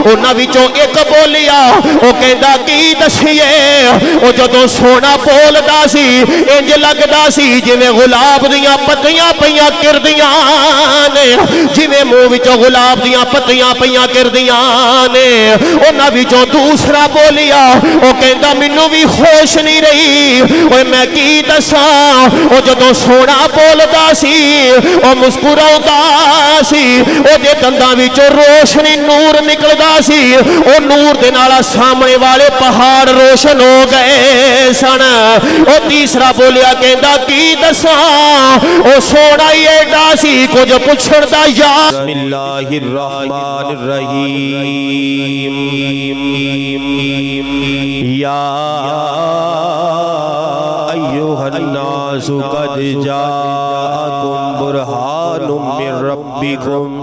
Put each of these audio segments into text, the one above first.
انہاں وچوں ایک بولیا او کہندا کی دسیے او جدوں سونا بولدا سی انج لگدا سی جویں گلاب دیاں پتیاں پیاں کردیاں نے جویں منہ وچوں گلاب دیاں پتیاں پیاں کردیاں نے انہاں وچوں دوسرا بولیا او کہندا مینوں بھی ہوش نہیں رہی اوے میں کی دساں او جدوں سونا بولدا سی او مسکراوندا سی او دے دنداں وچوں روشنی نور نکلدا سی او نور دے نال سامنے والے پہاڑ روشن ہو گئے سن او تیسرا بولیا کہندا کی دساں او سونا ہی ایڈا سی کچھ پچھڑ دا یا بسم اللہ الرحمن الرحیم یا ایوہ الناس قد جاءکم برہان من ربکم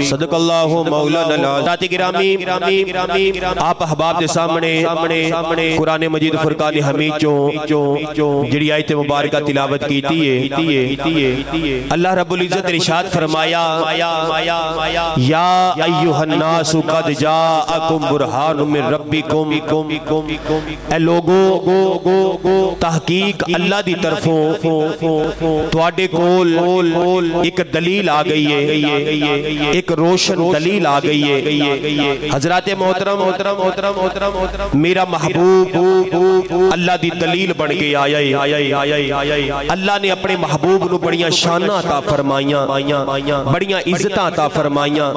صدق اللہ مولانا العظیم ذات گرامی آپ احباب دے سامنے قرآن مجید فرقان حمید جڑی آیت مبارکہ تلاوت کیتی ہے اللہ رب العزت ارشاد فرمایا یا ایوہ الناس قد جاءکم برہان من ربکم اے لوگو تحقیق اللہ دی طرفوں تواڈے کول ایک دلیل آ گئی ہے ایک روشن دلیل آ گئی ہے حضرات محترم میرا محبوب اللہ دی دلیل بن کے آیا ہے اللہ نے اپنے محبوب نو بڑیاں شاناں عطا فرمائیاں بڑیاں عزتاں عطا فرمائیاں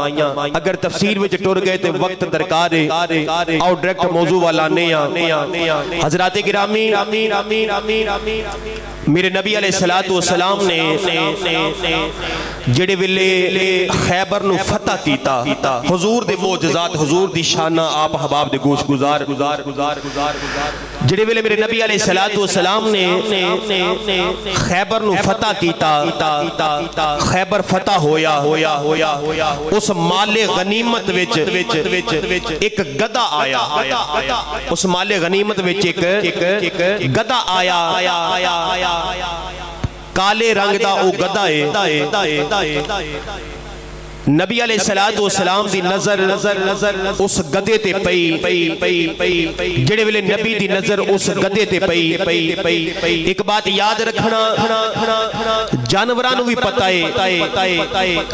اگر تفسیر وچ ٹر گئے تے وقت درکار ہے آؤ ڈائریکٹ موضوع والا نہیں حضرات گرامی میرے نبی علیہ السلام نے جڑے ویلے خیبر نو فتح کیتا حضور دے معجزات حضور دی شانہ آپ حباب دے گوش گزار جڑے ویلے میرے نبی علیہ السلام نے خیبر نو فتح کیتا خیبر فتح ہویا اس مال غنیمت وچ ایک گدہ آیا اس مال غنیمت وچ ایک گدہ آیا کالے رنگ دا او گدہ ہے نبی علیہ السلام دی نظر اس گدے تے پئی جڑے ویلے نبی دی نظر اس گدے تے پئی ایک بات یاد رکھنا جانوراں نو بھی پتہ ہے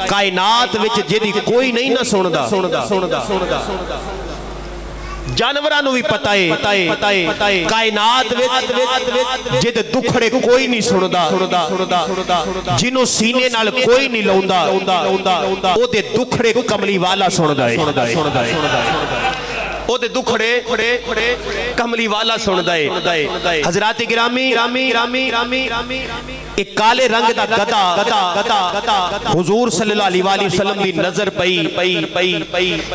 کائنات وچ جدی کوئی نہیں نہ سندا جانورانو بھی پتہ ہے کائنات جد دکھڑے کوئی نہیں سندا جنہوں سینے نال کوئی نہیں لوندا او دے دکھڑے کملی والا سندا ہے او دے دکھڑے کملی والا سندا ہے حضرات گرامی ایک کالے رنگ دا گدہ حضور صلی اللہ علیہ وسلم دی نظر پئی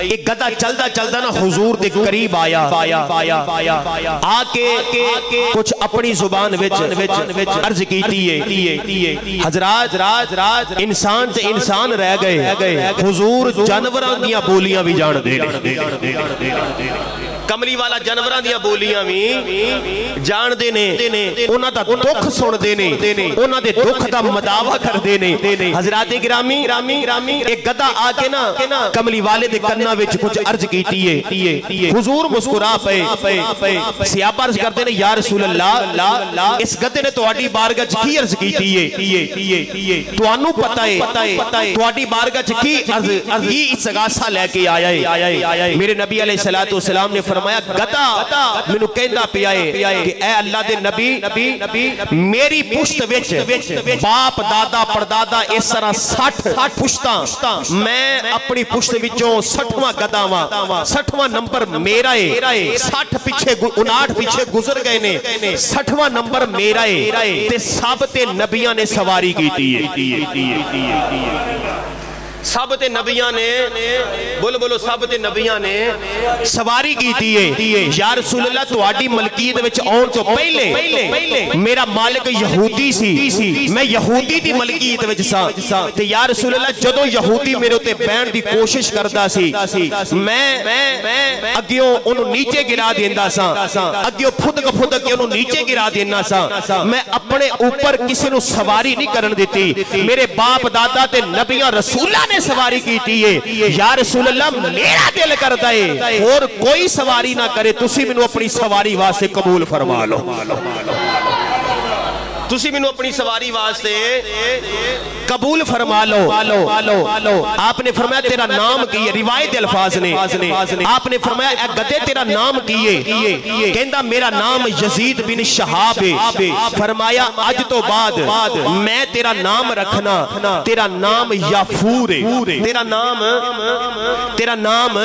ایک گدہ چلدا نا حضور دے قریب آیا آ کے کچھ اپنی زبان وچ عرض کیتی ہے حضرات انسان تے انسان رہ گئے حضور جانوراں دیاں بولیاں بھی جان دے کملی والا جانوراں دیاں بولیاں بھی جان دے نے انہاں دا دکھ سن دے نے انہاں دے دکھ دا مداوا کر دے نے حضرات گرامی ایک گدہ آ کے نا کملی والے دے کناں وچ کچھ عرض کیتی ہے حضور مسکرا پئے صحابہ عرض کردے نے یا رسول اللہ اس گدے نے تہاڈی بارگاہ وچ کی عرض کیتی ہے تانوں پتہ ہے تہاڈی بارگاہ وچ کی عرض کی استغاثہ لے کے آیا ہے میرے نبی علیہ السلام نے فرمایا گدہ مینوں کہندا پیا ہے کہ اے اللہ دے نبی میری پشت وچ باپ دادا پردادا اس طرح 60 پشتاں میں اپنی پشت وچوں 60واں گدہ واں 60واں نمبر میرا ہے 60 پیچھے 59 پیچھے گزر گئے نے 60واں نمبر میرا ہے تے سب تے نبیاں نے سواری کیتی ہے سب تے نبیاں نے بولو سب تے نبیاں نے سواری کیتی ہے یا رسول اللہ تہاڈی ملکیت وچ آن تو پہلے میرا مالک یہودی سی میں یہودی دی ملکیت وچ سا تے یا رسول اللہ جدوں یہودی میرے تے بہن دی کوشش کردا سی میں اگیوں اونوں نیچے گرا دیندا سا اگیوں پھدک کے اونوں نیچے گرا دینا سا میں اپنے اوپر کسی نو سواری نہیں کرن دیتی میرے باپ دادا تے نبیاں رسولاں نے نے سواری کیتی ہے یا رسول اللہ میرا دل کرتا ہے اور کوئی سواری نہ کرے تسی مینوں اپنی سواری واسطے قبول فرما لو تسی مینوں اپنی سواری واسطے قبول فرما لو آپ نے فرمایا تیرا نام کی ہے روایت الفاظ نے آپ نے فرمایا اے گدے تیرا نام کی ہے کہندا میرا نام یزید بن شہاب ہے فرمایا اج تو بعد میں تیرا نام رکھنا تیرا نام یافور ہے تیرا نام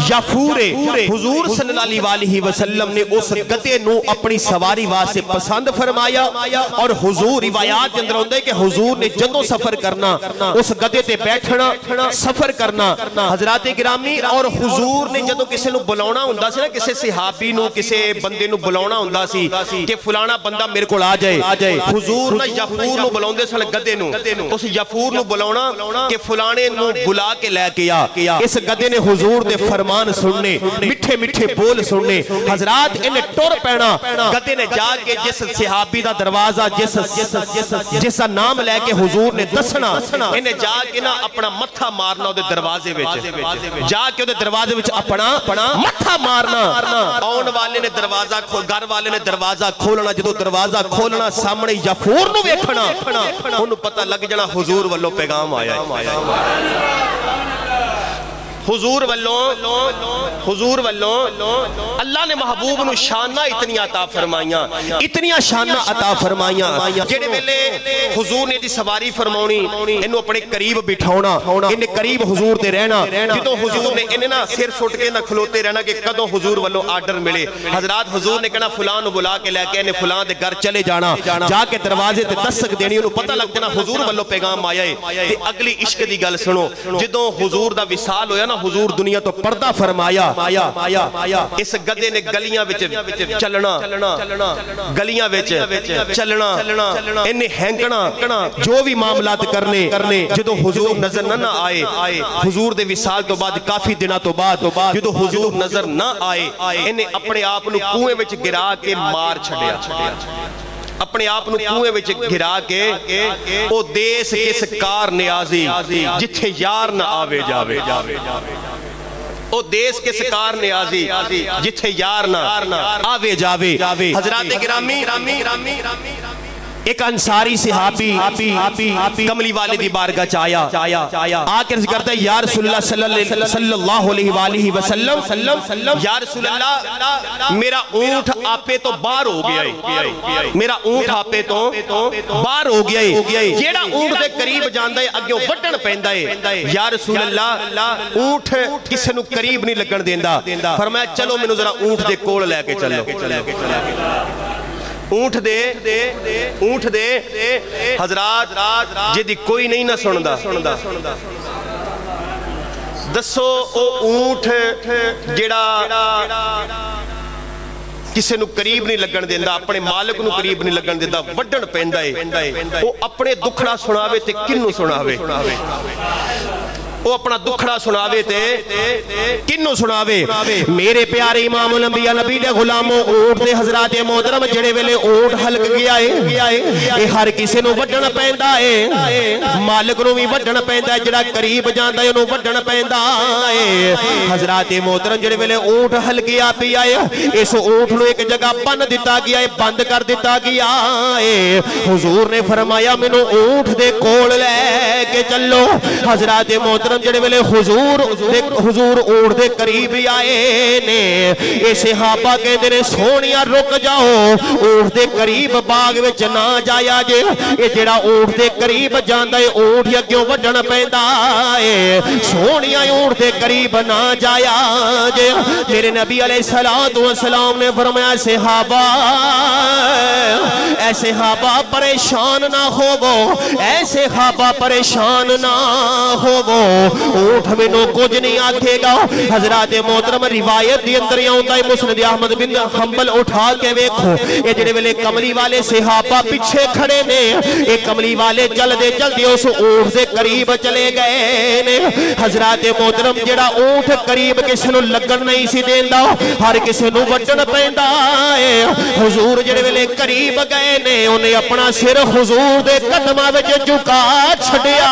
یافور ہے حضور صلی اللہ علیہ وسلم نے اس گدے نو اپنی سواری واسطے پسند فرمایا اور حضور روایات کے اندر ہوتا ہے کہ حضور نے جدوں سفر کرنا اس گدے تے بیٹھنا سفر کرنا حضرات گرامی اور حضور نے جدوں کسے نو بلاونا ہوندا سی نا کسے صحابی نو کسے بندے نو بلاونا ہوندا سی کہ فلانا بندہ میرے کول آ جائے حضور نے یافور نو بلاوندے سن گدے نو اس یافور نو بلاونا کہ فلانے نو بلا کے لے کے آ اس گدے نے حضور دے فرمان سننے میٹھے میٹھے بول سننے حضرات انہیں ٹر پینا گدے نے جا کے جس صحابی دا دروازہ جیسا نام لے کے حضور نے دسنا انہیں جا کے نا اپنا متھا مارنا دے دروازے وچ جا کے دے دروازے وچ اپنا متھا مارنا آن والے نے دروازہ گھر والے نے دروازہ کھولنا جدو دروازہ کھولنا سامنے یافور نو ویکھنا انہوں پتہ لگ جانا حضور والو پیغام آیا ہے حضور والوں اللہ نے محبوب نو شانہ اتنی عطا فرمائیاں اتنی شانہ عطا فرمائیاں جڑے ویلے حضور نے دی سواری فرماؤنی انہوں اپنے قریب بٹھاؤنا انہیں قریب حضور دے رہنا جدو حضور نے انہیں نا سر سٹ کے نہ کھلوتے رہنا کہ کدوں حضور والوں آرڈر ملے حضرات حضور نے کہنا فلان بلا کے لے کے انہیں فلان دے گھر چلے جانا جا کے دروازے تے دستک دینی انہوں پتہ لگ جانا حضور والوں پیغام آیا ہے تے اگلی عشق دی گل سنو جدو حضور دا وصال ہویا نا حضور دنیا تو پردہ فرمایا اس گدے نے گلیاں وچ چلنا گلیاں وچ چلنا انہیں ہینکنا جو بھی معاملات کرنے جدو حضور نظر نہ آئے حضور دے وصال تو بعد کافی دنہ تو بعد جدو حضور نظر نہ آئے انہیں اپنے آپ نو کنویں وچ گرا کے مار چھڑیا اپنے آپ نو کنویں وچ گرا کے او دیس کس کار نیازی جتھے یار نہ آوے جاوے او دیس کے سکار نیازی جتھے یار نہ آوے جاوے حضرات گرامی ایک انصاری صحابی کملی والے دی بارگاہ چایا آکر ذکر کرتا ہے یا رسول اللہ صلی اللہ علیہ وسلم یا رسول اللہ میرا اونٹ آپے تو بار ہو گیا ہے میرا اونٹ آپے تو بار ہو گیا ہے جیڑا اونٹ دے قریب جاندہ ہے اگیوں وڈن پہندہ ہے یا رسول اللہ اونٹ کسے نو قریب نہیں لگن دیندہ فرمایا چلو میں نو ذرا اونٹ دے کوڑ لے کے چلو اونٹ دے حضرات جدی کوئی نہیں نہ سندہ دسو او اونٹ جڑا کسے نو قریب نہیں لگن دیندہ اپنے مالک نو قریب نہیں لگن دیندہ وڈن پہندہ ہے وہ اپنے دکھڑا سناوے تے کنو سناوے وہ اپنا دکھڑا سناوے تے کنو سناوے میرے پیارے امام الانبیاء نبی دے غلاموں اونٹ دے حضرات محترم جڑے ویلے اونٹ ہلک گیا ہے اے ہر کسے نو وڈن پیندا ہے مالک نو بھی وڈن پیندا ہے جڑا قریب جاندا ہے انہوں وڈن پیندا ہے حضرات محترم جڑے ویلے اونٹ ہلک گیا پیا ہے اس اونٹ نو ایک جگہ بند دیتا گیا ہے بند کر دیتا گیا ہے حضور نے فرمایا مینوں اونٹ دے کول لے کے چلو حضرات محترم جڑے ویلے حضور اونٹ دے قریب آئے نے اے صحابہ کہندے نے سونیا رک جاؤ اونٹ دے قریب باغ وچ نہ جایا جے اے جڑا اونٹ دے قریب جاندا ہے اونٹ اگوں وڈن پیندا ہے سونیا اونٹ دے قریب نہ جایا جے میرے نبی علیہ الصلوۃ والسلام نے فرمایا صحابہ اے صحابہ پریشان نہ ہوو اے صحابہ پریشان نہ ہوو اونٹ میں نو کچھ نہیں آکھے گا حضرات محترم روایت دی اندر ہوتا ہے مسند احمد بن حنبل اٹھا کے ویکھو یہ جڑے ویلے کملی والے صحابہ پیچھے کھڑے نے یہ کملی والے جلدے اس اونٹ سے قریب چلے گئے نے حضرات محترم جڑا اونٹ قریب کسی نو لگن نہیں سی دیندا ہر کسی نو وڈن پیندا ہے حضور جڑے ویلے قریب گئے نے انہیں اپنا سر حضور دے قدماں وچ جھکا چھڈیا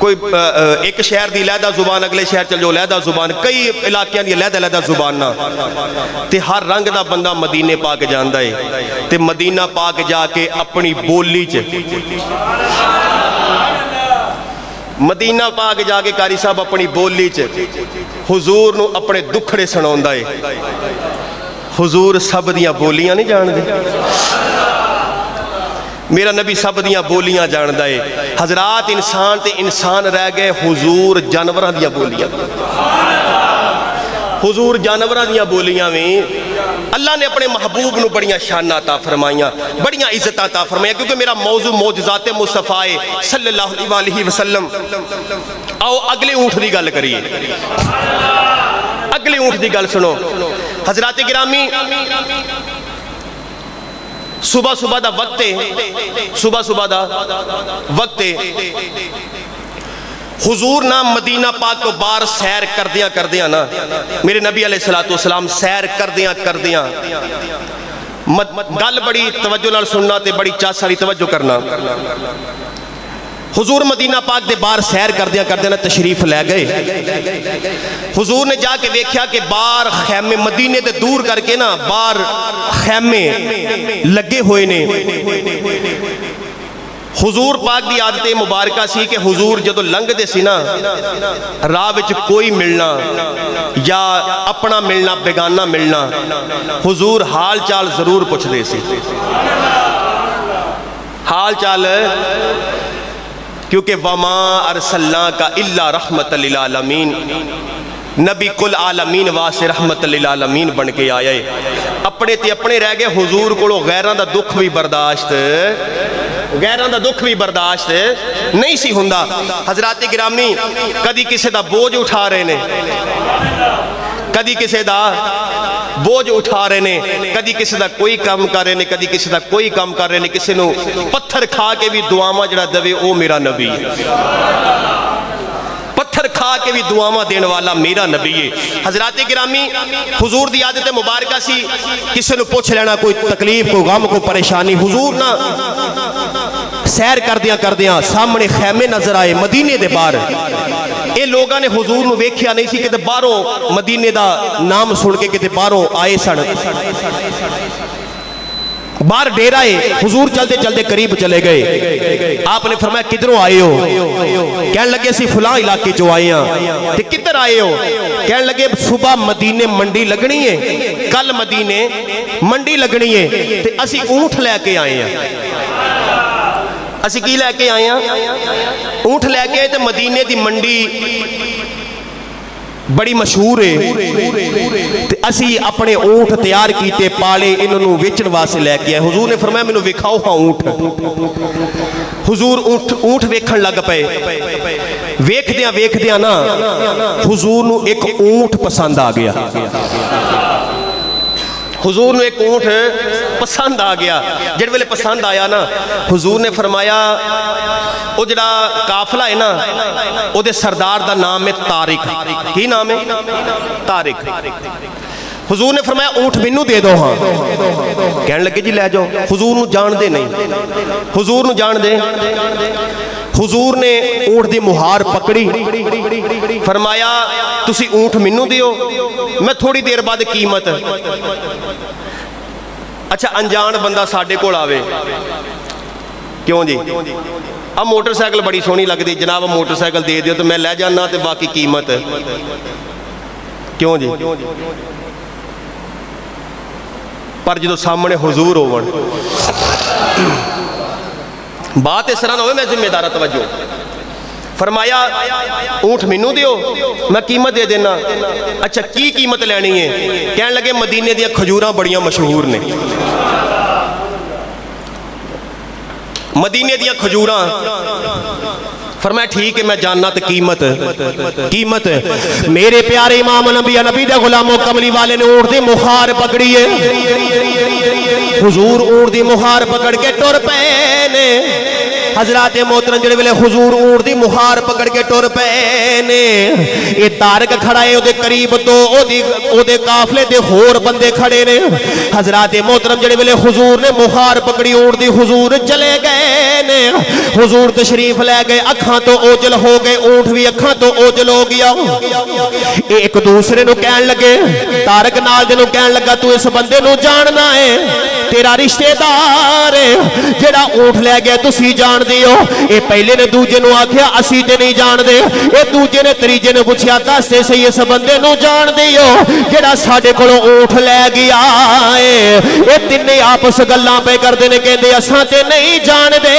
کوئی ایک شہر دی لہدہ زبان اگلے شہر چل جو لہدہ زبان کئی علاقیاں دی لہدہ زبان نہ تے ہر رنگ دا بندہ مدینے پاک جاندہ ہے تے مدینہ پاک جا کے اپنی بولی مدینہ پاک جا کے قاری صاحب اپنی بولی حضور نو اپنے دکھڑے سناؤندہ ہے حضور سب دیاں بولیاں نہیں جان دے میرا نبی سب دیاں بولیاں جاندہ ہے حضرات انسان تے انسان رہ گئے حضور جانوراں دیاں بولیاں حضور جانوراں دیاں بولیاں میں اللہ نے اپنے محبوب نو بڑیاں شان عطا فرمائیاں بڑیاں عزت عطا فرمائیاں کیونکہ میرا موضوع معجزات مصطفیٰ صلی اللہ علیہ وسلم آؤ اگلے اونٹ دی گل کریے اگلے اونٹ دی گل سنو حضرات گرامی صبح دا وقت ہے صبح دا وقت ہے حضور نا مدینہ پاک کو بار سیر کردیاں نا میرے نبی علیہ السلام سیر کردیاں گل بڑی توجہ نال سننا تے بڑی چاس ساری توجہ کرنا حضور مدینہ پاک دے بار سیر کردیاں نا تشریف لے گئے حضور نے جا کے دیکھیا کہ بار خیمے مدینے دے دور کر کے نا بار خیمے لگے ہوئے نے حضور پاک دی عادت مبارکہ سی کہ حضور جدو لنگ دے سی نا راہ وچ کوئی ملنا یا اپنا ملنا بیگانہ ملنا حضور حال چال ضرور پوچھ دے سی حال چال کیونکہ وَمَا أَرْسَلْنَاكَ إِلَّا رَحْمَةً لِلْعَالَمِينَ نبی کل عالمین واسے رحمت للعالمین بن کے آیا ہے اپنے تے اپنے رہ گئے حضور کو غیران دا دکھ بھی برداشت نہیں سی ہندہ حضرات گرامی کدی کسے دا بوجھ اٹھا رہے نے کدی کسے دا بوجھ اٹھا رہے نے کدی کسی دا کوئی کام کر رہے نے کدی کسی دا کوئی کام کر رہے نے کسی نو پتھر کھا کے بھی دعاواں جڑا دوے او میرا نبی پتھر کھا کے بھی دعاواں دین والا میرا نبی ہے حضرات گرامی حضور دی عادت مبارکہ سی کسی نو پوچھ لینا کوئی تکلیف کوئی غم کوئی پریشانی حضور نا سیر کردیاں سامنے خیمے نظر آئے مدینے دے بار اے لوگاں نے حضور نو ویکھیا نہیں سی کہ باہروں مدینے دا نام سن کے کہ باہروں آئے سن باہر ڈیرہ ہے حضور چلتے قریب چلے گئے آپ نے فرمایا کدھروں آئے ہو کہنے لگے سی فلاں علاقے جو آئے ہیں تے کدھر آئے ہو کہنے لگے صبح مدینے منڈی لگنی ہے کل مدینے منڈی لگنی ہے تے اسی اونٹ لے کے آئے ہیں اسی کی لے کے آئے ہیں اونٹ لے کے آئے تے مدینے دی منڈی بڑی مشہور ہے تے اسی اپنے اونٹ تیار کیتے پالے انہوں ویچن واسے لے کے آئے حضور نے فرمایا میں نے وکھاؤ ہاں اونٹ حضور اونٹ ویکھن لگ پے ویکھ دیاں نا حضور نو ایک اونٹ پسند آ گیا حضور نے ایک اونٹ پسند آ گیا جڑ ویلے پسند آیا نا حضور نے فرمایا او جڑا قافلہ ہے نا او دے سردار دا نام ہے طارق کی نام ہے طارق حضور نے فرمایا اونٹ مینوں دے دو ہاں کہنے لگے جی لے جاؤ حضور نو جان دے نہیں حضور نو جان دے حضور نے اونٹ دی مہار پکڑی فرمایا تسی اونٹ مینوں دیو میں تھوڑی دیر بعد قیمت اچھا انجان بندہ ساڑھے کو آوے کیوں جی اب موٹر سائیکل بڑی سونی لگ دی جناب موٹر سائیکل دے دیو تو میں لے جانا تے باقی قیمت کیوں جی پر جدو سامنے حضور ہوون بات اس طرح نہ ہوئے میں ذمہ دارہ توجہ فرمایا اونٹ مینوں دیو میں قیمت دے دینا اچھا کی قیمت لینی ہے کہنے لگے مدینے دیا کھجوراں بڑیاں مشہور نے مدینے دیا کھجوراں فرمایا ٹھیک ہے میں جاننا تو قیمت میرے پیارے امام نبی دے غلاموں کملی والے نے اونٹ دی مخار پکڑی ہے حضور اونٹ دی مخار پکڑ کے ٹر پے نے حضرات محترم جڑے ویلے حضور اونٹ دی مہار پکڑ کے ٹر پے نے اے طارق کھڑا ہے اودے قریب تو اودے قافلے دے ہور بندے کھڑے نے حضرات محترم جڑے ویلے حضور نے مہار پکڑی اونٹ دی حضور چلے گئے نے حضور تشریف لے گئے اکھاں تو اوجل ہو گئے اونٹ بھی اکھاں تو اوجل ہو گیا ایک دوسرے نو کہن لگے طارق نال دے نو کہن لگا تو اس بندے نو جاننا ہے تیرا رشتہ دار جڑا اونٹ لے گیا تسی جان دیو اے پہلے نے دوجے نو آکھیا اسی تے نہیں جان دے اے دوجے نے تریجے نے پوچھیا دس تے صحیح اس بندے نو جان دیو جڑا ساڈے کولوں اونٹ لے گیا اے تینے آپس گلاں پہ کردے نے کہندے اساں تے نہیں جان دے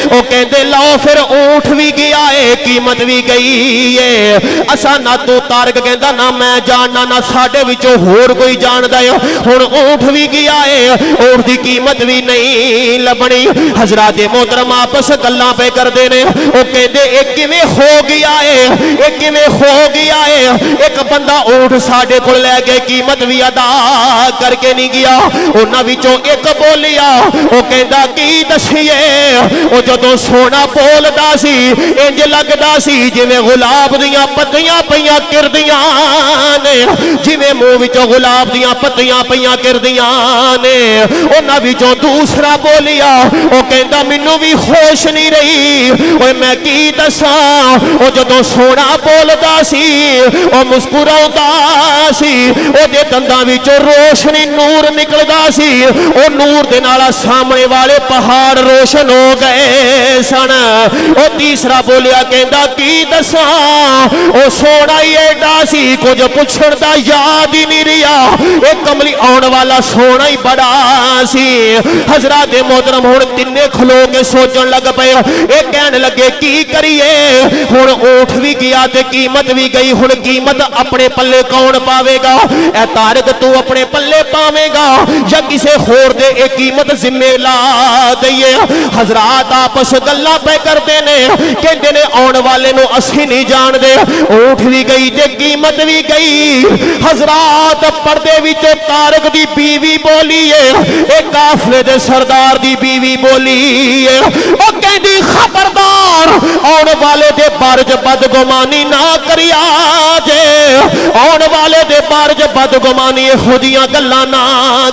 او کہندے لاؤ پھر اونٹ بھی گیا ہے قیمت بھی گئی ہے اساں نہ تو طارق کہندا نہ میں جاننا نہ ساڈے وچوں ہور کوئی جاندا ہے ہن اونٹ بھی گیا ہے اونٹ دی قیمت بھی نہیں لبنی حضرات محترم آپس گلاں پہ کردے نے او کہندے اے کیویں ہو گیا ہے اے کیویں ہو گیا ہے ایک بندہ اونٹ ساڈے کول لے کے قیمت بھی ادا کر کے نہیں گیا انہاں وچوں ایک بولیا او کہندا کی دسیے او جدوں سونا بولدا سی انج لگدا سی جویں گلاب دیاں پتیاں پیاں کردیاں نے جویں منہ وچوں گلاب دیاں پتیاں پیاں کردیاں نے انہاں وچوں دوسرا بولیا او کہندا مینوں بھی ہوش نہیں رہی اوے میں کی دساں او جدوں سونا بولدا سی او مسکراوندا سی او دے دنداں وچوں روشنی نور نکلدا سی او نور دے نال سامنے والے پہاڑ روشن ہو گئے سن او تیسرا بولیا کہندا کی دساں او سونا ہی ایڈا سی کچھ پچھڑ دا یاد ہی نہیں رہیا اے کملی آن والا سونا ہی بڑا سی حضرات محترم ہن تینے کھلو کے سوچن لگ پے اے کہنے لگے کی کریے ہن اونٹ بھی گیا تے قیمت بھی گئی ہن قیمت اپنے پلے کون پاوے گا اے طارق تو اپنے پلے پاوے گا یا کسے ہور دے اے قیمت ذمہ لا دئیے حضرات آپس گلاں پہ کردے نے کہندے نے آن والے نو اسی نہیں جان دے اونٹ بھی گئی تے قیمت بھی گئی حضرات پردے وچوں طارق دی بیوی بولی ہے اے قافلے دے سردار دی بیوی بولی ہے او کہندی خبردار آن والے دے بارج بدگمانی نہ کریا جے آن والے دے بارج بدگمانی خودیاں گلاں نہ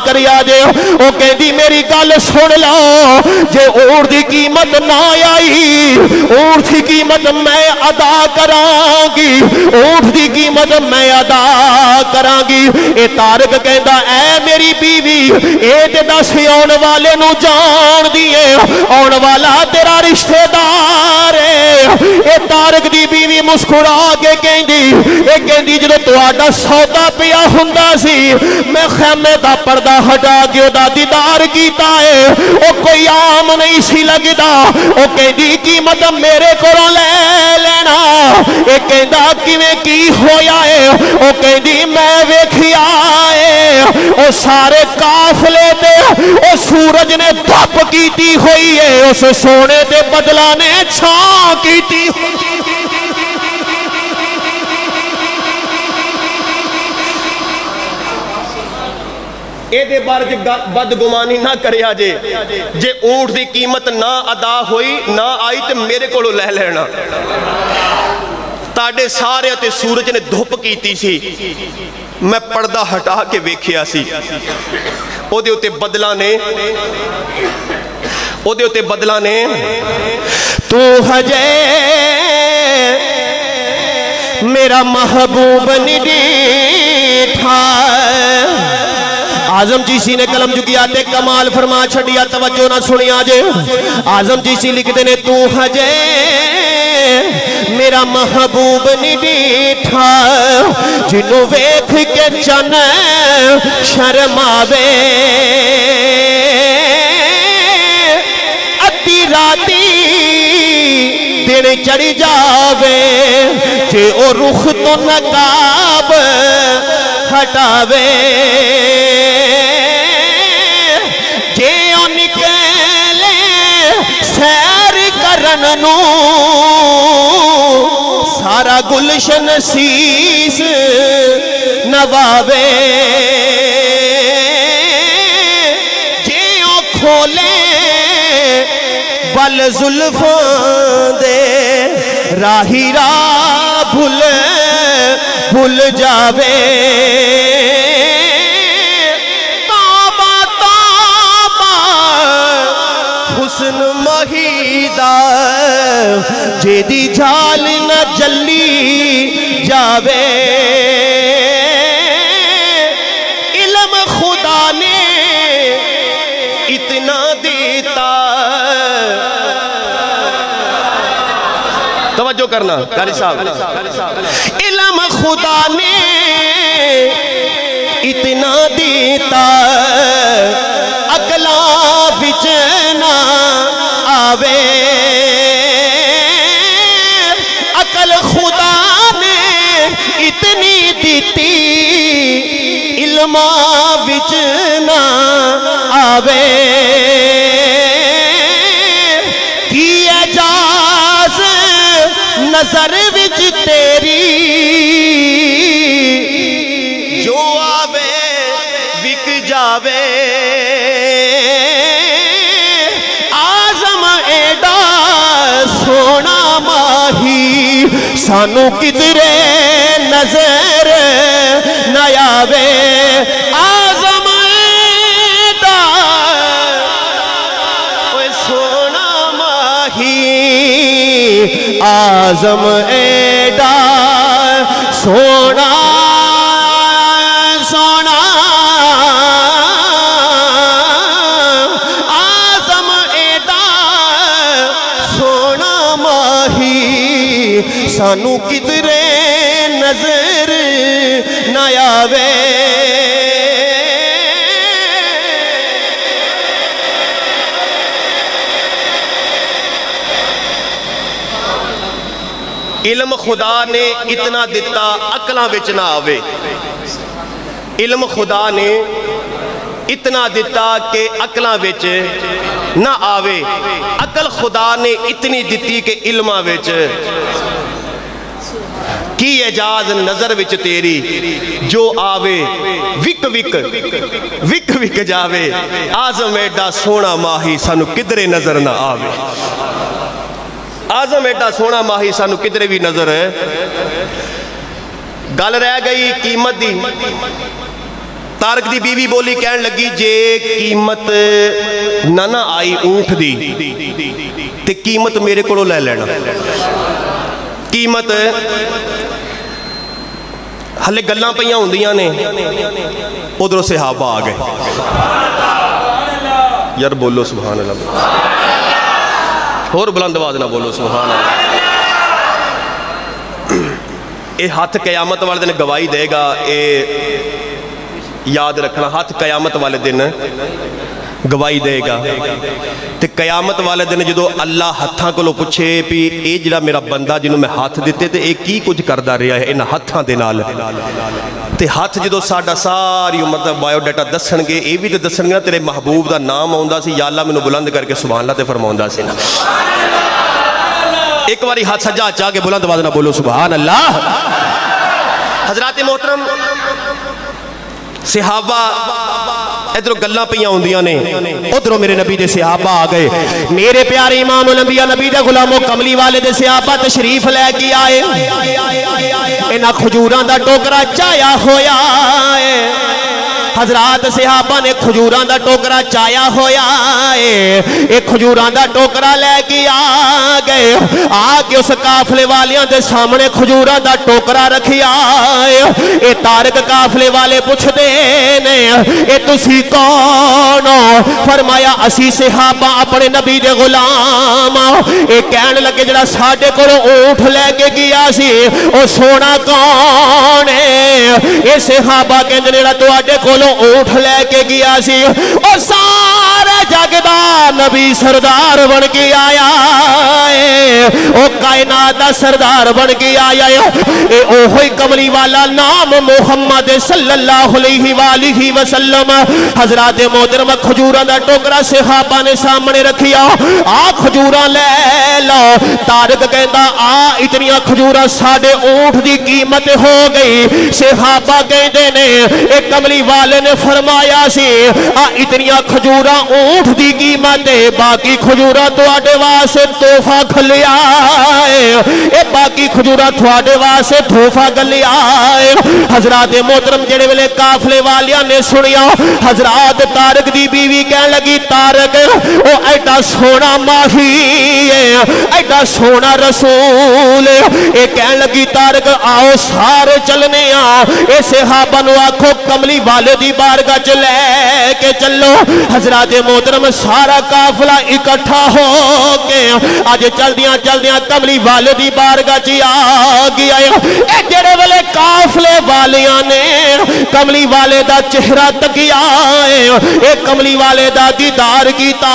کریا جے او کہندی میری گل سن لو جے اونٹ دی قیمت نہ آئی اونٹ دی قیمت میں ادا کراں گی اونٹ دی قیمت میں ادا کراں گی اے طارق کہندا اے میری بیوی اے تے دس آن والے نو جان دیے آن والا تیرا رشتہ دار ہے اے طارق دی بیوی مسکرا کے کہندی جدوں تہاڈا سودا پیا ہوندا سی میں خیمے دا پردہ ہٹا کے اودا دیدار کیتا ہے او کوئی عام نہیں سی لگدا او کہندی قیمت میرے کولوں لے لینا اے کہندا کیویں کی ہویا ہے او کہندی میں ویکھیا ہے او سارے قافلے تے او سورج نے دھپ کیتی ہوئی ہے اس سونے تے بدلا نے چھاں کیتی اے دے بار بدگمانی نہ کریا جے اونٹ دی قیمت نہ ادا ہوئی نہ آئی تے میرے کولو لے لینا تاڑے سارے تے سورج نے دھپ کیتی سی میں پردہ ہٹا کے ویکھیا سی او دے اتے بدلا نے تو ہجے میرا محبوب نڈیٹھا آزم چیسی نے کلم چکیا تے کمال فرما چھڑیا توجہ نہ سنیا جے آزم چیسی لکھ دینے تو ہجے میرا محبوب نڈیٹھا جنو ویکھ کے چن شرماوے اتی راتی دن چڑی جاوے جے او رخ تو نقاب ہٹاوے جے او نکلے سیر کرن نو سارا گلشن سیس نواوے جے او کھولے ول زلفاں دے راہی راہ بھول جاوے تابا تابا حسن مہیدہ جیدی جھال نہ جلی جاوے علم خدا نے اتنا دیتا توجہ کرنا قاری صاحب علم خدا نے اتنا دیتا اقلا وچ نہ آوے عقل خدا نے اتنی دیتی علم وچ نہ آوے کی اعجاز نظر وچ تیری جو آوے وک جاوے آزم ایڈا سونا ماہی سانو کدرے نظر نہ آوے آزم ایڈا سونا ماہی آزم ایڈا سونا سونا آزم ایڈا سونا ماہی سانو کدرے نظر نہ آوے علم خدا نے اتنا دیتا عقلاں وچ نہ آوے علم خدا نے اتنا دیتا کہ عقلاں وچ نہ آوے عقل خدا نے اتنی دیتی کہ علماں وچ کی اعجاز نظر وچ تیری جو آوے وک وک وک وک جاوے آزم ایڈا سونا ماہی سانو کدرے نظر نہ آوے آزم ایڈا سونا ماہی سانو کدرے بھی نظر ہے گل رہ گئی قیمت دی تارک دی بیوی بولی کہن لگی جے قیمت نہ آئی اونٹ دی تے قیمت میرے کو لے لینا قیمت ہلے گلاں پہیاں ہوندیاں نے ادھروں صحابہ آ گئے یار بولو سبحان اللہ اور بلند آواز نہ بولو سبحان اللہ اے ہاتھ قیامت والے دن گواہی دے گا اے یاد رکھنا ہاتھ قیامت والے دن گواہی دے گا تے قیامت والے دن جدو اللہ ہاتھاں کو لو پوچھے پی اے جڑا میرا بندہ جنہوں میں ہاتھ دیتے تے اے کی کچھ کردہ رہا ہے انہا ہاتھاں دے نال تے ہاتھ جدو ساڑھا ساری مطلب بایو ڈیٹا دسن گے اے بھی تے دسن گے تیرے محبوب دا نام آؤندہ سی یا اللہ میں نو بلند کر کے سبحان اللہ تے فرماؤندہ سی نا ایک باری ہاتھ سجا چاہ کے بلند آواز نہ بولو سبحان اللہ حضرات محترم صحابہ ادھروں گلاں پہیاں ہوندیاں نے ادھروں میرے نبی دے صحابہ آ گئے میرے پیارے امام الانبیاء نبی دے غلاموں کملی والے دے صحابہ تشریف لے کے آئے انہاں کھجوراں دا ٹوکرا چایا ہویا ہے حضرات صحابہ نے کھجوراں دا ٹوکرا چایا ہویا ہے ایک کھجوراں دا ٹوکرا لے کے آ گئے آ کے اس قافلے والیاں دے سامنے کھجوراں دا ٹوکرا رکھیا ہے اے تارک قافلے والے پوچھ دے نے اے تسی کون فرمایا اسی صحابہ اپنے نبی دے غلام اے کہن لگے جڑا ساڈے کولوں اونٹ لے کے گیا سی او سونا کون ہے اے صحابہ کہندے جڑا تواڈے کولوں اونٹ لے کے گیا سی او سارے جگ دا نبی سردار بن کے آیا ہے او کائنات دا سردار بن کے آیا ہے اے اوہی کملی والا نام محمد صلی اللہ علیہ وآلہ وسلم حضرات محترم کھجوراں دا ٹوکرا صحابہ نے سامنے رکھیا آ کھجوراں لے لو تارک کہندا آ اتنیاں کھجوراں ساڑھے اونٹ دی قیمت ہو گئی صحابہ کہندے نے اے کملی والا والے نے فرمایا سی اتنیاں کھجورا اونٹ دی قیمت ہے باقی کھجورا تواڈے واسطے تحفہ کھلیا ہے باقی کھجورا تواڈے واسطے تحفہ کھلیا ہے حضرات محترم جڑے ویلے قافلے والیاں نے سنیا حضرات طارق دی بیوی کہن لگی طارق او ایڈا سونا ماہی ہے ایڈا سونا رسول ہے اے کہن لگی طارق آؤ سارے چلنے اے صحابہ نو آکھو کملی والے دی بارگاہ چ لے کے چلو حضرات محترم سارا قافلہ اکٹھا ہو کے آج چلدیاں چلدیاں کملی والے دی بارگاہ چ آ گیا اے جڑے والے قافلے والیاں نے کملی والے دا چہرہ تکیا اے کملی والے دا دیدار کیتا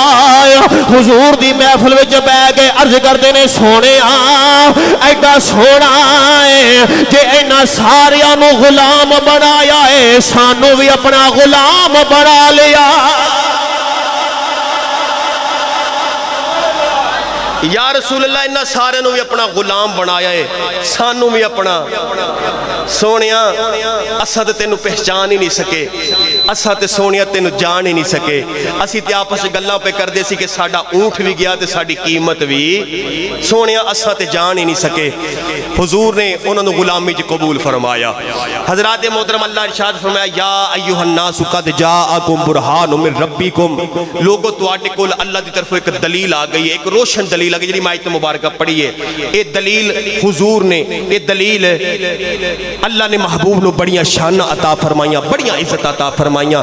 حضور دی محفل وچ بیٹھ کے عرض کردے نے سونے ایڈا سونا ہے جے اینا ساریاں نو غلام بنایا ہے سانو بھی اپنا غلام بنا لیا یا رسول اللہ انہا سارے نو بھی اپنا غلام بنایا ہے سانو بھی اپنا سونیاں اسا تے تینو پہچان ہی نہیں سکے اسا تے سونیاں تینو جان ہی نہیں سکے اسی تے آپس گلاں پہ کر دے سی کہ ساڈا اونٹ بھی گیا تے ساڈی قیمت بھی سونیاں اسا تے جان ہی نہیں سکے حضور نے انہوں نے غلامی جی قبول فرمایا حضرات محترم اللہ ارشاد فرمایا یا ایوہ الناس قد جاءکم برہان من ربکم لوگوں تو آٹے کول اللہ دی طرف ایک دلیل آ گئی ہے ایک روشن دلیل آ گئی جنہی آیت مبارکہ پڑھی ہے اے دلیل حضور نے اے دلیل اللہ نے محبوب نو بڑیاں شان عطا فرمائیاں بڑیاں عزت عطا فرمائیاں